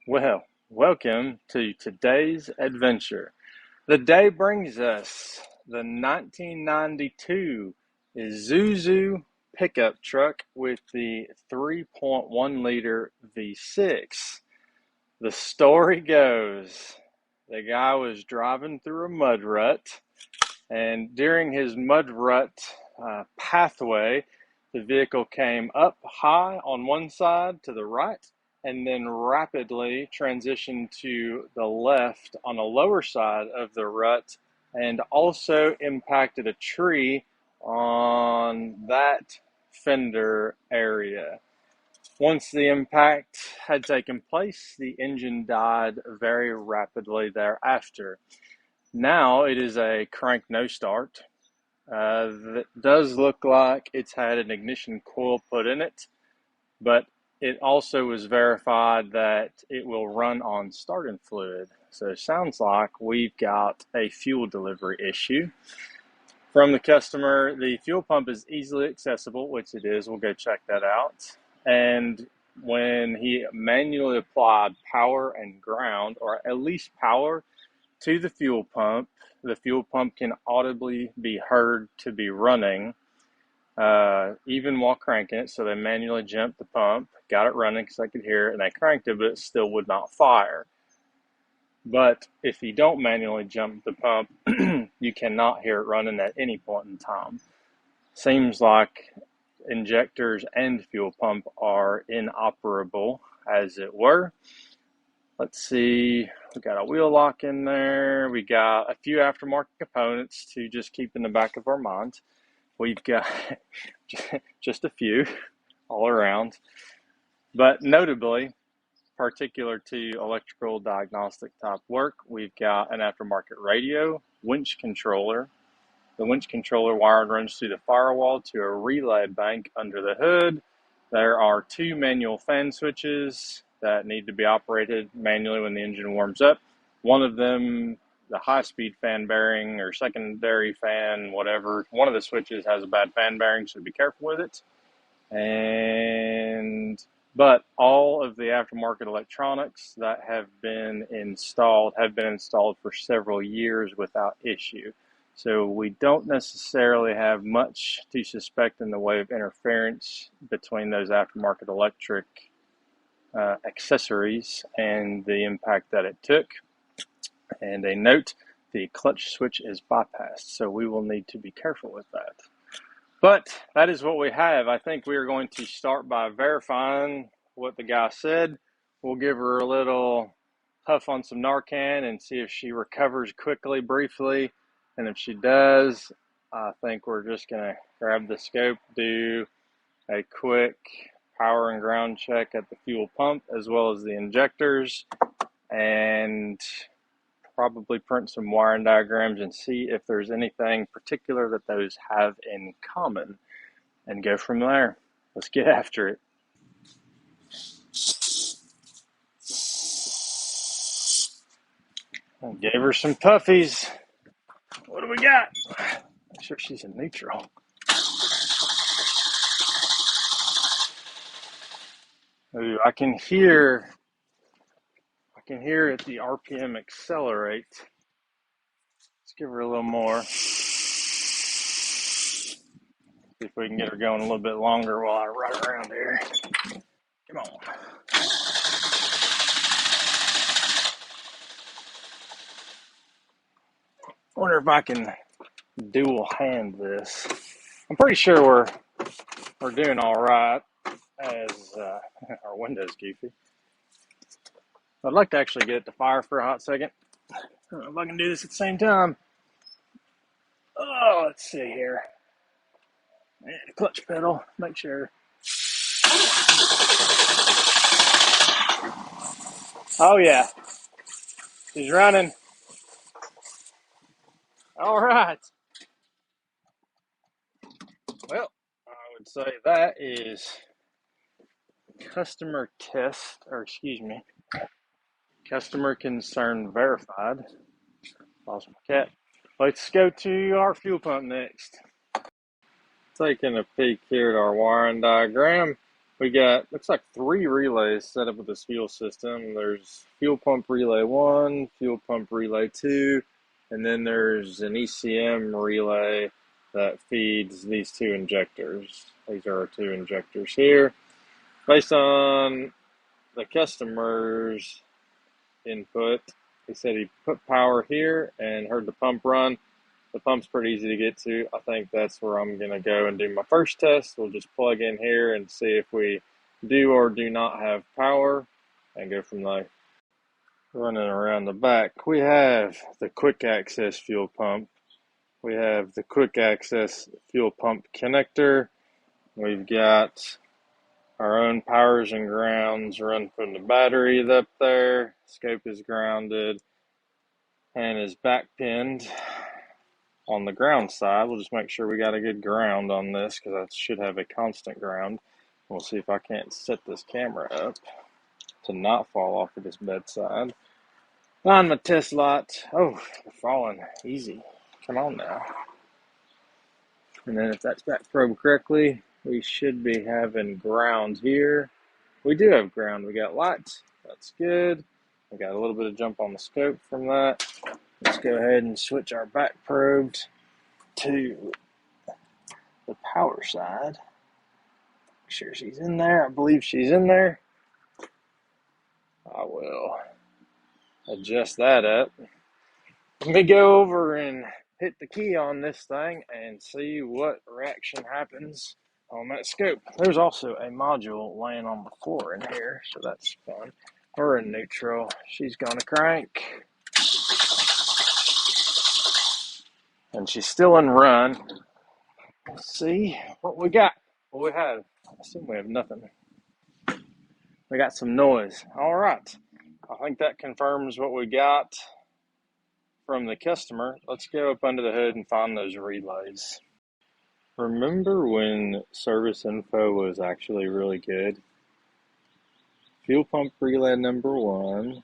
Well, welcome to today's adventure. The day brings us the 1992 Isuzu pickup truck with the 3.1 liter V6. The story goes the guy was driving through a mud rut, and during his mud rut pathway, the vehicle came up high on one side to the right and then rapidly transitioned to the left on the lower side of the rut and also impacted a tree on that fender area. Once the impact had taken place, the engine died very rapidly thereafter. Now it is a crank no start. That does look like it's had an ignition coil put in it, but it also was verified that it will run on starting fluid. So it sounds like we've got a fuel delivery issue. From the customer, the fuel pump is easily accessible, which it is. We'll go check that out. And when he manually applied power and ground, or at least power, to the fuel pump can audibly be heard to be running, even while cranking it. So they manually jumped the pump, got it running because I could hear it, and they cranked it, but it still would not fire. But if you don't manually jump the pump, you cannot hear it running at any point in time. Seems like injectors and fuel pump are inoperable, as it were. Let's see, we got a wheel lock in there. We got a few aftermarket components to just keep in the back of our mind. We've got just a few all around. But notably, particular to electrical diagnostic type work, we've got an aftermarket radio, winch controller. The winch controller wire runs through the firewall to a relay bank under the hood. There are two manual fan switches that need to be operated manually when the engine warms up. One of them, the high-speed fan bearing or secondary fan, whatever, one of the switches has a bad fan bearing, so be careful with it. But all of the aftermarket electronics that have been installed for several years without issue. So we don't necessarily have much to suspect in the way of interference between those aftermarket electric accessories and the impact that it took. And a note, the clutch switch is bypassed, so we will need to be careful with that. But that is what we have. I think we are going to start by verifying what the guy said. We'll give her a little puff on some Narcan and see if she recovers quickly, briefly. And if she does, I think we're just going to grab the scope, do a quick power and ground check at the fuel pump as well as the injectors, and probably print some wiring diagrams and see if there's anything particular that those have in common and go from there. Let's get after it. I gave her some puffies. What do we got? Make sure she's in neutral. Ooh, I can hear it, the RPM accelerate. Let's give her a little more. See if we can get her going a little bit longer while I ride around here. Come on. I wonder if I can dual hand this. I'm pretty sure we're doing all right as our window's goofy. I'd like to actually get it to fire for a hot second. I don't know if I can do this at the same time. Oh, let's see here. And clutch pedal, make sure. Oh yeah, she's running. All right. Well, I would say that is customer concern verified. Lost my cat. Let's go to our fuel pump next. Taking a peek here at our wiring diagram. We got, looks like 3 relays set up with this fuel system. There's fuel pump relay 1, fuel pump relay 2, and then there's an ECM relay that feeds these 2 injectors. These are our 2 injectors here. Based on the customer's input, he said he put power here and heard the pump run. The pump's pretty easy to get to. I think that's where I'm going to go and do my first test. We'll just plug in here and see if we do or do not have power and go from there. Running around the back, we have the quick access fuel pump. We have the quick access fuel pump connector. We've got our own powers and grounds run from the battery up there. Scope is grounded and is back pinned on the ground side. We'll just make sure we got a good ground on this because I should have a constant ground. We'll see if I can't set this camera up to not fall off of this bedside. On my test lot. Oh, they're falling easy. Come on now. And then if that's back probed correctly, we should be having ground here. We do have ground. We got lights. That's good. We got a little bit of jump on the scope from that. Let's go ahead and switch our back probes to the power side. Make sure she's in there. I believe she's in there. I will adjust that up. Let me go over and hit the key on this thing and see what reaction happens on that scope. There's also a module laying on the floor in here, so that's fun. We're in neutral. She's gonna crank. And she's still in run. Let's see what we got. What we have. I assume we have nothing. We got some noise. All right. I think that confirms what we got from the customer. Let's go up under the hood and find those relays. Remember when service info was actually really good? Fuel pump relay number 1,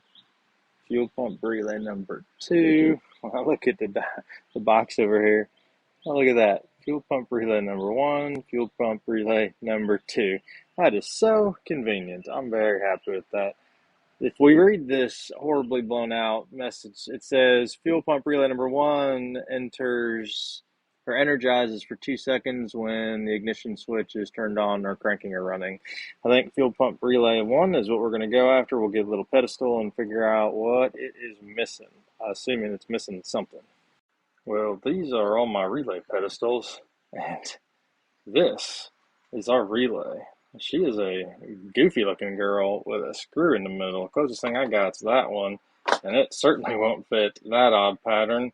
fuel pump relay number 2. Well, look at the box over here. Oh, look at that. Fuel pump relay number 1, fuel pump relay number 2. That is so convenient. I'm very happy with that. If we read this horribly blown out message, it says fuel pump relay number 1 enters or energizes for 2 seconds when the ignition switch is turned on or cranking or running. I think fuel pump relay 1 is what we're going to go after. We'll get a little pedestal and figure out what it is missing, assuming it's missing something. Well, these are all my relay pedestals, and this is our relay. She is a goofy looking girl with a screw in the middle. The closest thing I got is that one, and it certainly won't fit that odd pattern.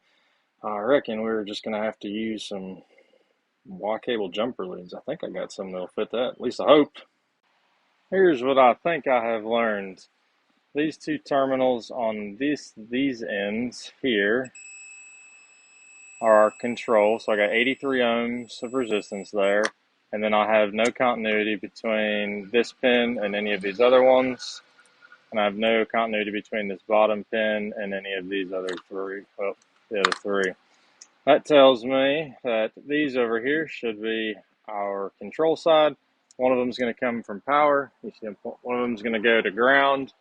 I reckon we're just going to have to use some Y cable jumper leads. I think I got some that'll fit that, at least I hope. Here's what I think I have learned. These 2 terminals on these ends here are our control. So I got 83 ohms of resistance there. And then I have no continuity between this pin and any of these other ones. And I have no continuity between this bottom pin and any of these other 3. Well, the other 3. That tells me that these over here should be our control side. One of them is going to come from power. One of them is going to go to ground.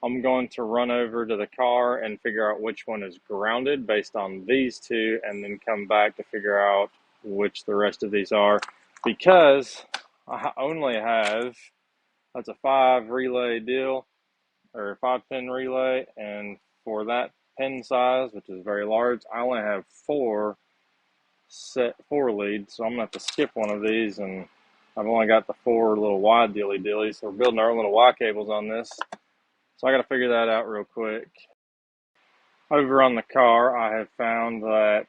I'm going to run over to the car and figure out which one is grounded based on these 2, and then come back to figure out which the rest of these are. Because I only have, that's a 5 relay deal, or a 5-pin relay, and for that pin size, which is very large, I only have 4 leads, so I'm going to have to skip one of these, and I've only got the 4 little Y dilly-dillies, so we're building our own little Y cables on this. So I got to figure that out real quick. Over on the car, I have found that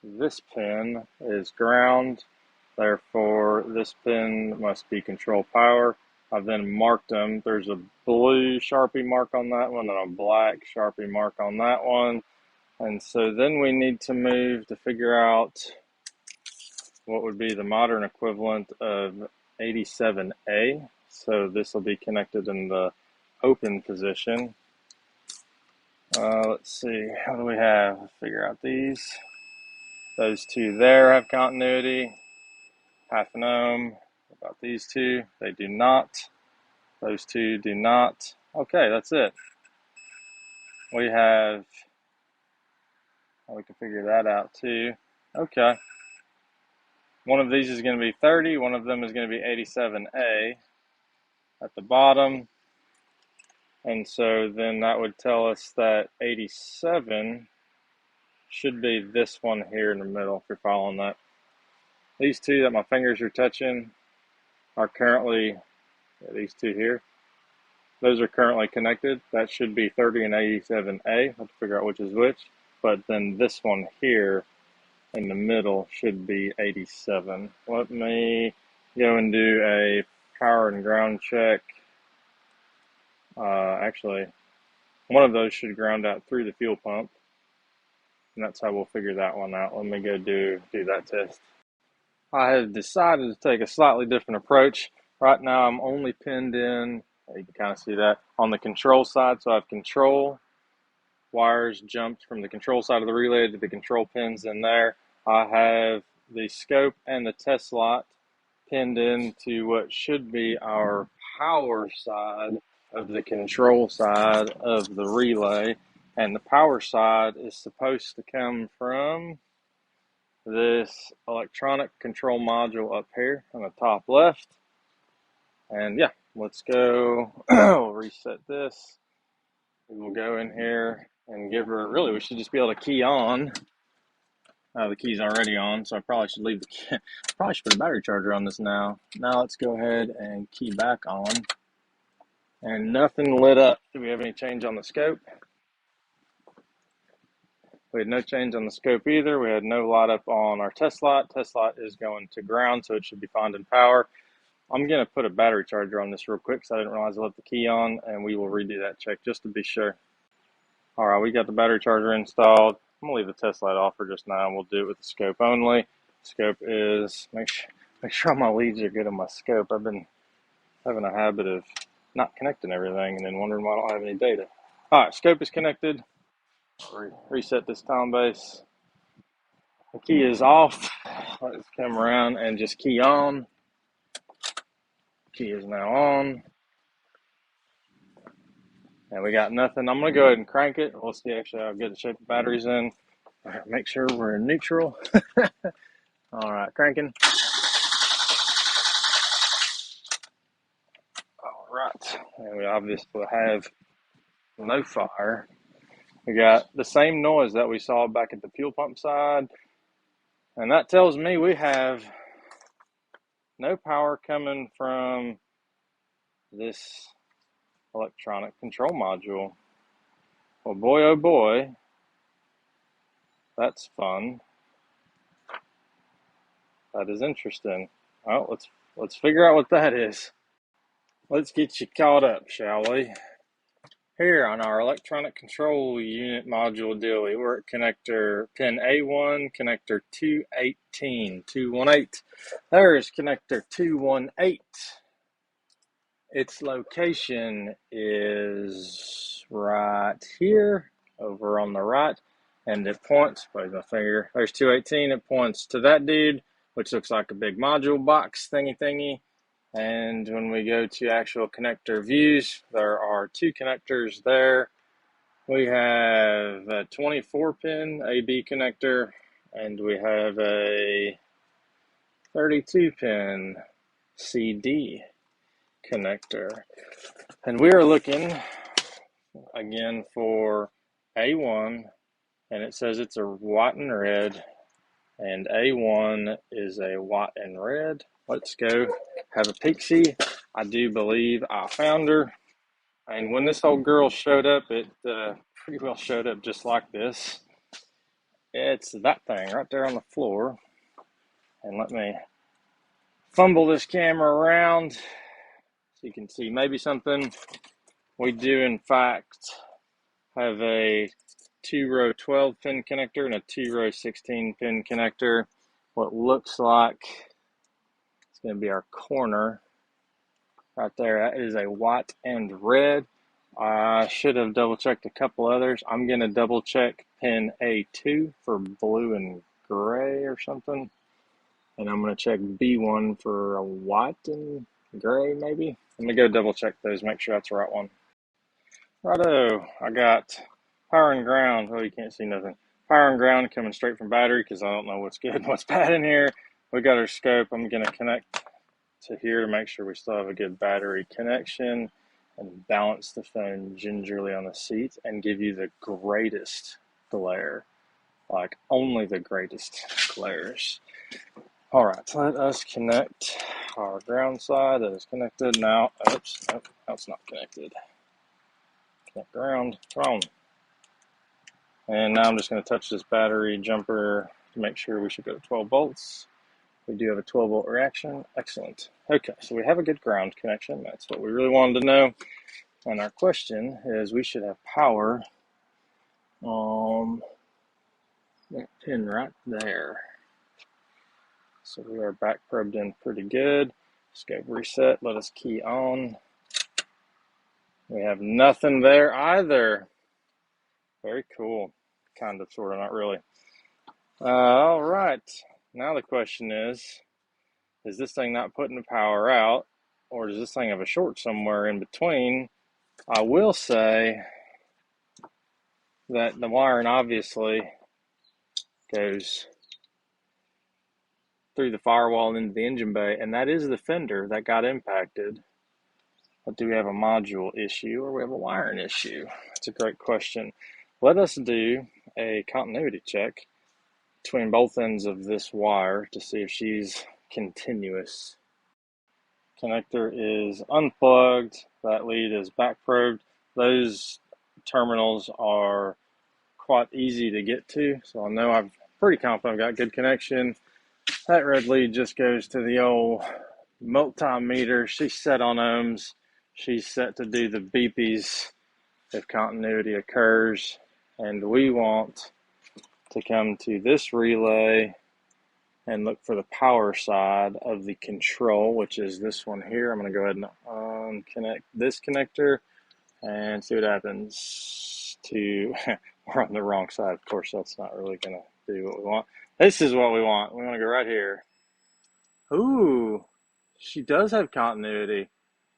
this pin is ground, therefore this pin must be control power. I've then marked them. There's a blue Sharpie mark on that one and a black Sharpie mark on that one. And so then we need to move to figure out what would be the modern equivalent of 87A. So this will be connected in the open position. Let's see, what do we have? Let's figure out these. Those 2 there have continuity, 0.5 ohm. About these two, they do not. Those two do not. Okay, that's it. We have, we can figure that out too. Okay. One of these is going to be 30, one of them is going to be 87A at the bottom. And so then that would tell us that 87 should be this one here in the middle, if you're following that. These two that my fingers are touching are currently, these two here, those are currently connected. That should be 30 and 87A. I have to figure out which is which. But then this one here in the middle should be 87. Let me go and do a power and ground check. Actually, one of those should ground out through the fuel pump. And that's how we'll figure that one out. Let me go do that test. I have decided to take a slightly different approach. Right now I'm only pinned in, you can kind of see that, on the control side. So I have control wires jumped from the control side of the relay to the control pins in there. I have the scope and the test lot pinned into what should be our power side of the control side of the relay. And the power side is supposed to come from this electronic control module up here on the top left. And yeah, let's go. We'll reset this. We will go in here and give her, really we should just be able to key on. The key's already on, so I probably should leave the key. Probably should put a battery charger on this now. Now let's go ahead and key back on. And nothing lit up. Do we have any change on the scope? We had no change on the scope either. We had no light up on our test light. Test light is going to ground, so it should be finding power. I'm going to put a battery charger on this real quick because I didn't realize I left the key on, and we will redo that check just to be sure. All right, we got the battery charger installed. I'm going to leave the test light off for just now, and we'll do it with the scope only. Scope is, make sure all my leads are good on my scope. I've been having a habit of not connecting everything and then wondering why I don't have any data. All right, scope is connected. Reset this time base. The key is off. Let's come around and just key on. Key is now on. And we got nothing. I'm going to go ahead and crank it. We'll see actually how good the shape of batteries in. All right, make sure we're in neutral. All right, cranking. All right, and we obviously have no fire. We got the same noise that we saw back at the fuel pump side. And that tells me we have no power coming from this electronic control module. Well, boy, oh boy, that's fun. That is interesting. Well, let's figure out what that is. Let's get you caught up, shall we? Here on our electronic control unit module dealie, we're at connector pin A1, connector 218. There's connector 218. Its location is right here, over on the right, and it points, where's my finger, there's 218, it points to that dude, which looks like a big module box thingy. And when we go to actual connector views, there are two connectors there. We have a 24-pin AB connector, and we have a 32-pin CD connector. And we are looking, again, for A1, and it says it's a white and red, and A1 is a white and red. Let's go have a peek-see. I do believe I found her. And when this old girl showed up, it pretty well showed up just like this. It's that thing right there on the floor. And let me fumble this camera around so you can see maybe something. We do, in fact, have a 2-row 12-pin connector and a 2-row 16-pin connector. What looks like it's going to be our corner right there. That is a white and red. I should have double checked a couple others. I'm going to double check pin A2 for blue and gray or something. And I'm going to check B1 for a white and gray, maybe. Let me go double check those, make sure that's the right one. Righto, I got power and ground. Oh, you can't see nothing. Power and ground coming straight from battery because I don't know what's good and what's bad in here. We got our scope. I'm going to connect to here to make sure we still have a good battery connection and balance the phone gingerly on the seat and give you the greatest glare, like only the greatest glares. All right, let us connect our ground side. That is connected now. Oops, nope, that's not connected. Connect ground, wrong. And now I'm just going to touch this battery jumper to make sure we should go to 12 volts. We do have a 12 volt reaction. Excellent. Okay, so we have a good ground connection. That's what we really wanted to know. And our question is we should have power on that pin right there. So we are back probed in pretty good. Scope reset. Let us key on. We have nothing there either. Very cool. Kind of, sort of, not really. All right. Now the question is this thing not putting the power out, or does this thing have a short somewhere in between? I will say that the wiring obviously goes through the firewall and into the engine bay, and that is the fender that got impacted. But do we have a module issue or we have a wiring issue? That's a great question. Let us do a continuity check between both ends of this wire to see if she's continuous. Connector is unplugged. That lead is back probed. Those terminals are quite easy to get to, so I know I'm pretty confident I've got good connection. That red lead just goes to the old multimeter. She's set on ohms. She's set to do the beepies if continuity occurs, and we want to come to this relay and look for the power side of the control, which is this one here. I'm going to go ahead and unconnect this connector and see what happens. We're on the wrong side. Of course, that's not really going to do what we want. This is what we want. We want to go right here. Ooh, she does have continuity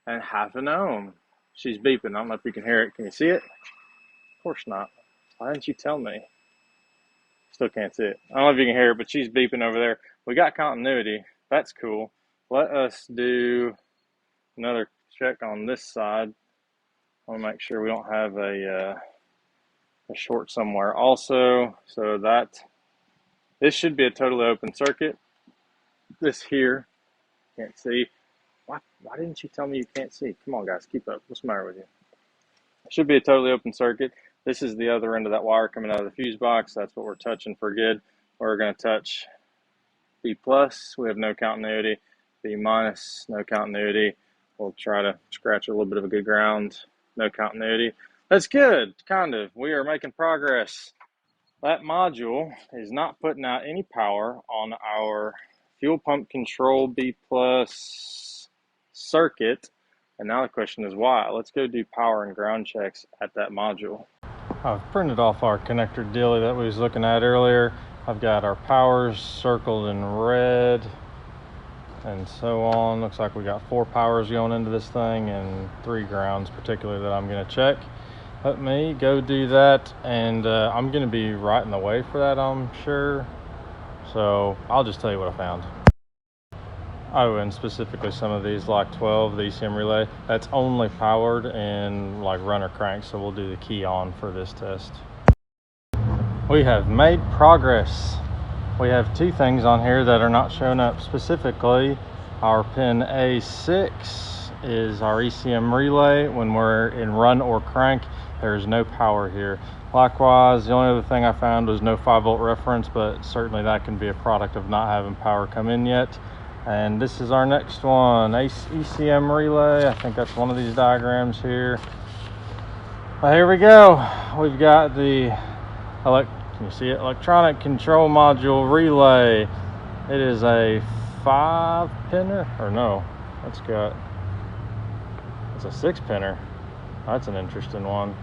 and half an ohm. She's beeping. I don't know if you can hear it. Can you see it? Of course not. Why didn't you tell me? Still can't see it. I don't know if you can hear it, but she's beeping over there. We got continuity. That's cool. Let us do another check on this side. I want to make sure we don't have a short somewhere also. So this should be a totally open circuit. This here, can't see. Why didn't you tell me you can't see? Come on, guys, keep up. What's the matter with you? It should be a totally open circuit. This is the other end of that wire coming out of the fuse box. That's what we're touching for good. We're going to touch B+. We have no continuity. B-, no continuity. We'll try to scratch a little bit of a good ground. No continuity. That's good, kind of. We are making progress. That module is not putting out any power on our fuel pump control B+ circuit. And now the question is why? Let's go do power and ground checks at that module. I've printed off our connector dealie that we was looking at earlier. I've got our powers circled in red and so on. Looks like we got 4 powers going into this thing and 3 grounds particularly that I'm going to check. Let me go do that, and I'm going to be right in the way for that, I'm sure. So I'll just tell you what I found. Oh, and specifically some of these like 12, the ECM relay, that's only powered in like runner crank, so we'll do the key on for this test. We have made progress. We have 2 things on here that are not showing up. Specifically, our pin A6 is our ECM relay. When we're in run or crank, there's no power here. Likewise, the only other thing I found was no 5 volt reference, but certainly that can be a product of not having power come in yet. And this is our next one, ECM relay. I think that's one of these diagrams here. Well, here we go. We've got the, can you see it? Electronic control module relay. It is a 5-pinner, or no, it's a 6-pinner. That's an interesting one.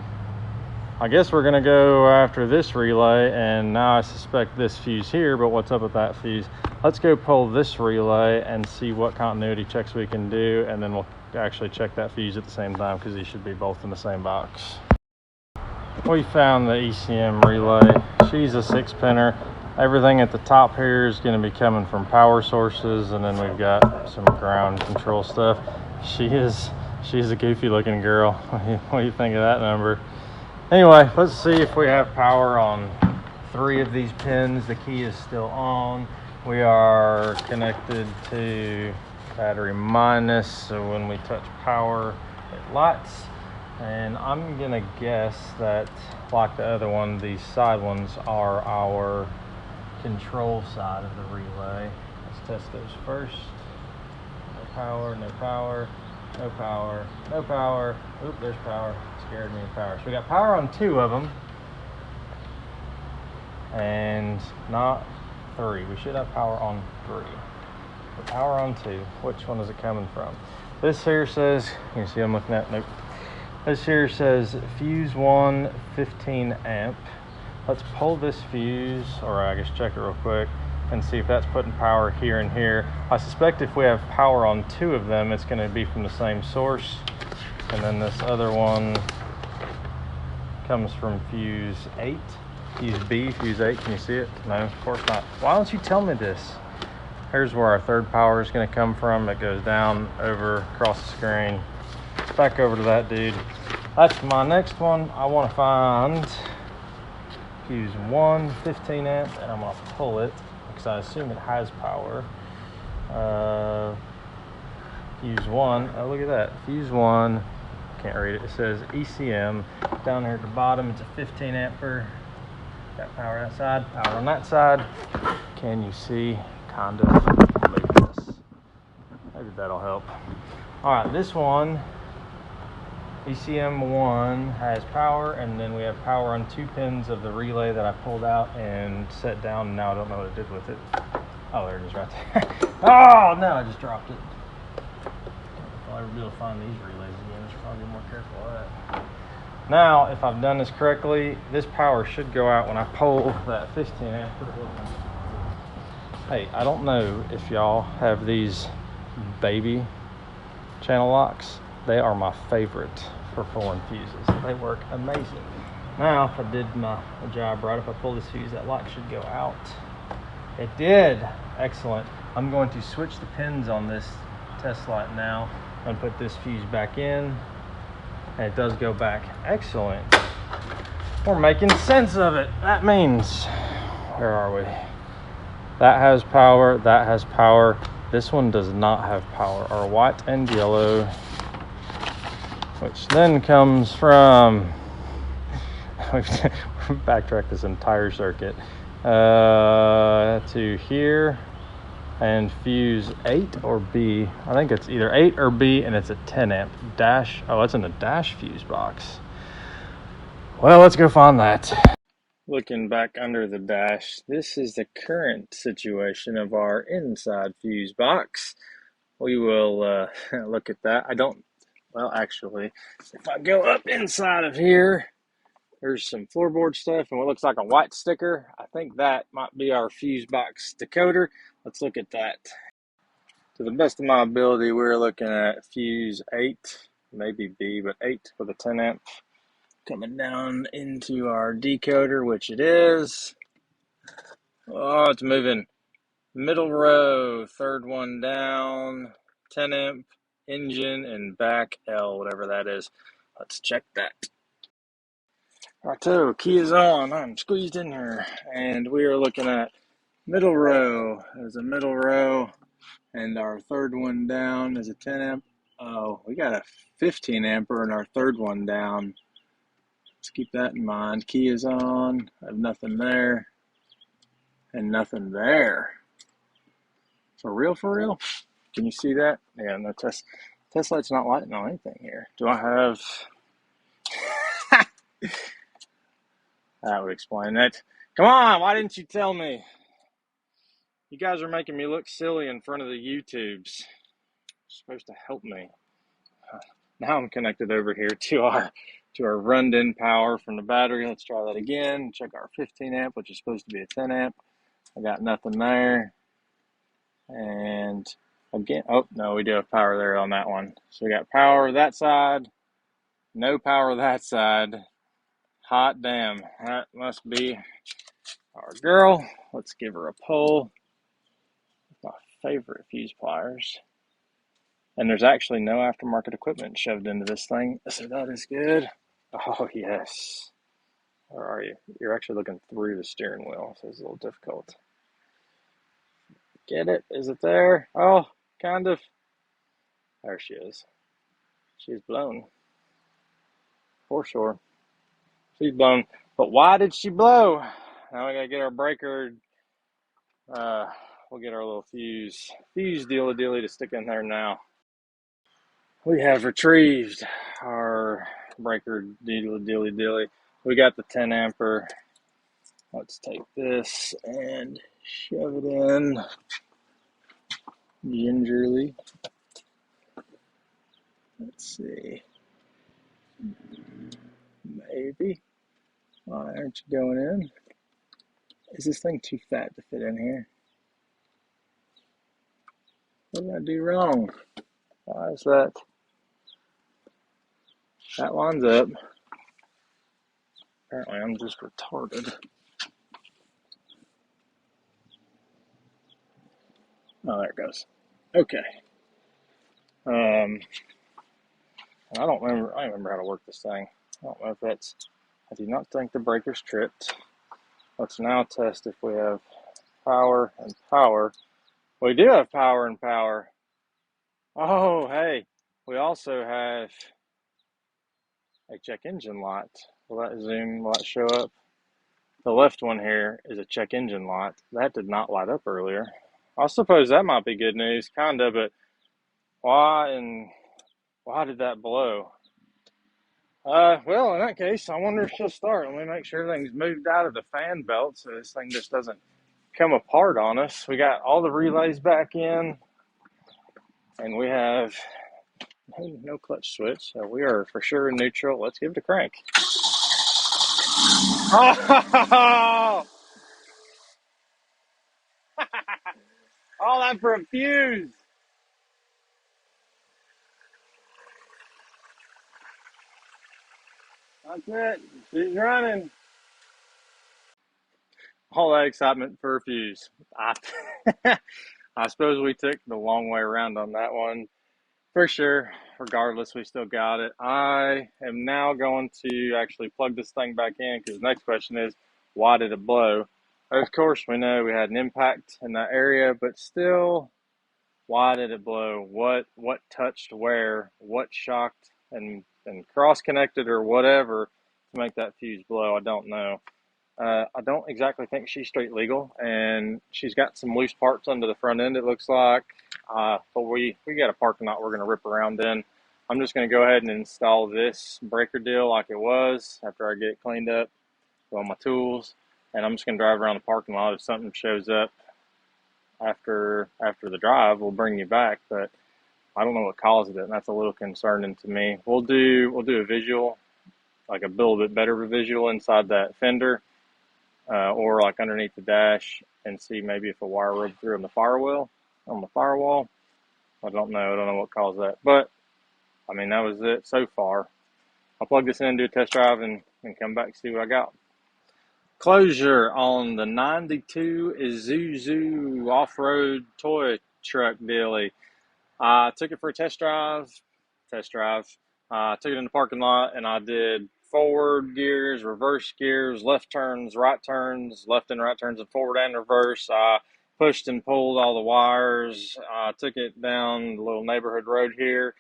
I guess we're gonna go after this relay, and now I suspect this fuse here, but what's up with that fuse? Let's go pull this relay and see what continuity checks we can do, and then we'll actually check that fuse at the same time because these should be both in the same box. We found the ECM relay. She's a 6-pinner. Everything at the top here is going to be coming from power sources, and then we've got some ground control stuff. She's a goofy looking girl. What do you think of that number? Anyway, let's see if we have power on 3 of these pins. The key is still on. We are connected to battery minus, so when we touch power, it lights. And I'm gonna guess that, like the other one, these side ones are our control side of the relay. Let's test those first. No power, no power, no power, no power. Oop, there's power. Scared me of power. So we got power on 2 of them, and not 3. We should have power on 3. But power on 2. Which one is it coming from? This here says, you can see I'm looking at, nope. This here says fuse 1, 15 amp. Let's pull this fuse, or I guess check it real quick, and see if that's putting power here and here. I suspect if we have power on 2 of them, it's going to be from the same source. And then this other one comes from fuse 8. Fuse B, fuse 8, can you see it? No, of course not. Why don't you tell me this? Here's where our third power is going to come from. It goes down, over, across the screen, back over to that dude. That's my next one. I want to find fuse 1, 15 amp, and I'm going to pull it because I assume it has power. Fuse 1, oh look at that, fuse 1, can't read it, it says ECM. Down here at the bottom, it's a 15 ampere. Got power that side, power on that side. Can you see? Kind of. Look at this. Maybe that'll help. Alright, this one, ECM1, has power, and then we have power on 2 pins of the relay that I pulled out and set down, and now I don't know what it did with it. Oh, there it is right there. Oh, no, I just dropped it. If I'll ever be able to find these relays again, I should probably be more careful of that. Now, if I've done this correctly, this power should go out when I pull that 15 amp. Hey, I don't know if y'all have these baby channel locks. They are my favorite for pulling fuses. They work amazing. Now, if I did my job right, if I pull this fuse, that lock should go out. It did. Excellent. I'm going to switch the pins on this test light now and put this fuse back in. And it does go back. Excellent. We're making sense of it. That means, where are we? That has power. That has power. This one does not have power. Our white and yellow, which then comes from, we've backtracked this entire circuit to here, and fuse 8 or B. I think it's either 8 or B, and it's a 10 amp dash. Oh, it's in the dash fuse box. Well, let's go find that. Looking back under the dash, this is the current situation of our inside fuse box. We will look at that. Well, actually, if I go up inside of here, there's some floorboard stuff and what looks like a white sticker. I think that might be our fuse box decoder. Let's look at that. To the best of my ability, we're looking at fuse 8, maybe B, but 8 with a 10 amp. Coming down into our decoder, which it is. Oh, it's moving. Middle row, third one down, 10 amp, engine, and back L, whatever that is. Let's check that. Righto, key is on. I'm squeezed in here. And we are looking at middle row. There's a middle row, and our third one down is a 10 amp. Oh, we got a 15 ampere in our third one down. Let's keep that in mind. Key is on. I have nothing there. And nothing there. For real, for real? Can you see that? Yeah, no test light's not lighting on anything here. Do I have... That would explain it. Come on, why didn't you tell me? You guys are making me look silly in front of the YouTubes. You're supposed to help me. Now I'm connected over here to our to our run-in power from the battery. Let's try that again. Check our 15 amp, which is supposed to be a 10 amp. I got nothing there. And again, oh no, we do have power there on that one. So we got power that side, no power that side. Hot damn, that must be our girl. Let's give her a pull. My favorite fuse pliers. And there's actually no aftermarket equipment shoved into this thing, so that is good. Oh yes. Where are you? You're actually looking through the steering wheel, so it's a little difficult. Get it? Is it there? Oh, kind of. There she is. She's blown. For sure. She's blown. But why did she blow? Now we gotta get our breaker. We'll get our little fuse dealy to stick in there now. We have retrieved our breaker dealy. We got the 10 ampere. Let's take this and shove it in gingerly. Let's see. Maybe. Why aren't you going in? Is this thing too fat to fit in here? What did I do wrong? Why is that? That lines up. Apparently I'm just retarded. Oh, there it goes. Okay. I don't remember how to work this thing. I don't know if that's, I do not think the breaker's tripped. Let's now test if we have power and power. We do have power and power. Oh, hey, we also have a check engine light. Will that zoom? Will that show up? The left one here is a check engine light. That did not light up earlier. I suppose that might be good news, kind of, but why did that blow? Well, in that case, I wonder if she'll start. Let me make sure everything's moved out of the fan belt so this thing just doesn't come apart on us. We got all the relays back in, and we have no clutch switch, so we are for sure in neutral. Let's give it a crank. Oh, all that for a fuse. That's it. She's running. All that excitement for a fuse. I suppose we took the long way around on that one. For sure. Regardless, we still got it. I am now going to actually plug this thing back in because the next question is, why did it blow? Of course, we know we had an impact in that area, but still, why did it blow? What touched where? What shocked and cross-connected or whatever to make that fuse blow? I don't know. I don't exactly think she's street legal, and she's got some loose parts under the front end, it looks like. But we got a parking lot we're going to rip around in. I'm just going to go ahead and install this breaker deal like it was after I get it cleaned up with all my tools. And I'm just going to drive around the parking lot. If something shows up after the drive, we'll bring you back. But I don't know what caused it, and that's a little concerning to me. We'll do a visual, like a little bit better of a visual inside that fender. Or like underneath the dash and see maybe if a wire rubbed through on the firewall. I don't know what caused that. But, I mean, that was it so far. I'll plug this in, do a test drive, and come back and see what I got. Closure on the 92 Isuzu off-road toy truck dealie. I took it for a test drive. Took it in the parking lot, and I did forward gears, reverse gears, left turns, right turns, left and right turns, and forward and reverse. I pushed and pulled all the wires. I took it down the little neighborhood road here.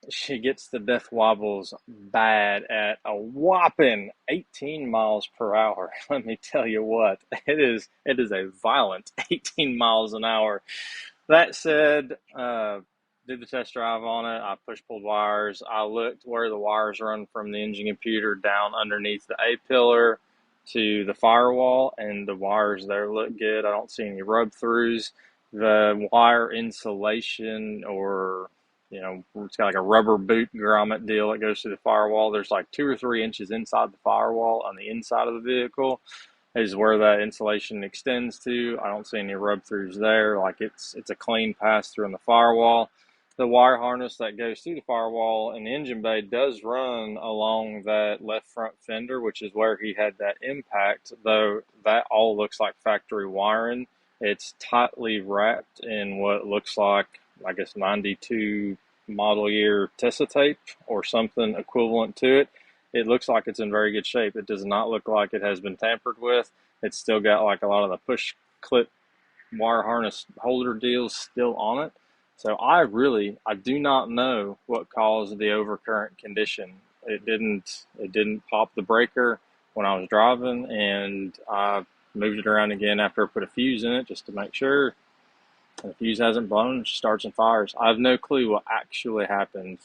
She gets the death wobbles bad at a whopping 18 miles per hour. Let me tell you what, it is a violent 18 miles an hour. That said, did the test drive on it. I pulled wires. I looked where the wires run from the engine computer down underneath the A-pillar to the firewall, and the wires there look good. I don't see any rub-throughs. The wire insulation or it's got like a rubber boot grommet deal that goes through the firewall. There's like 2 or 3 inches inside the firewall on the inside of the vehicle is where that insulation extends to. I don't see any rub throughs there. Like it's a clean pass through in the firewall. The wire harness that goes through the firewall in the engine bay does run along that left front fender, which is where he had that impact, though that all looks like factory wiring. It's tightly wrapped in what looks like, I guess, 92 model year Tessa tape or something equivalent to it. It looks like it's in very good shape. It does not look like it has been tampered with. It's still got like a lot of the push clip wire harness holder deals still on it. So I do not know what caused the overcurrent condition. It didn't pop the breaker when I was driving, and I moved it around again after I put a fuse in it just to make sure. And the fuse hasn't blown, it starts and fires. I have no clue what actually happened.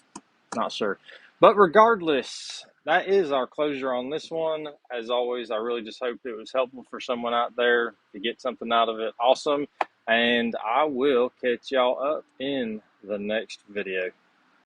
Not sure. But regardless, that is our closure on this one. As always, I really just hope it was helpful for someone out there to get something out of it. Awesome. And I will catch y'all up in the next video.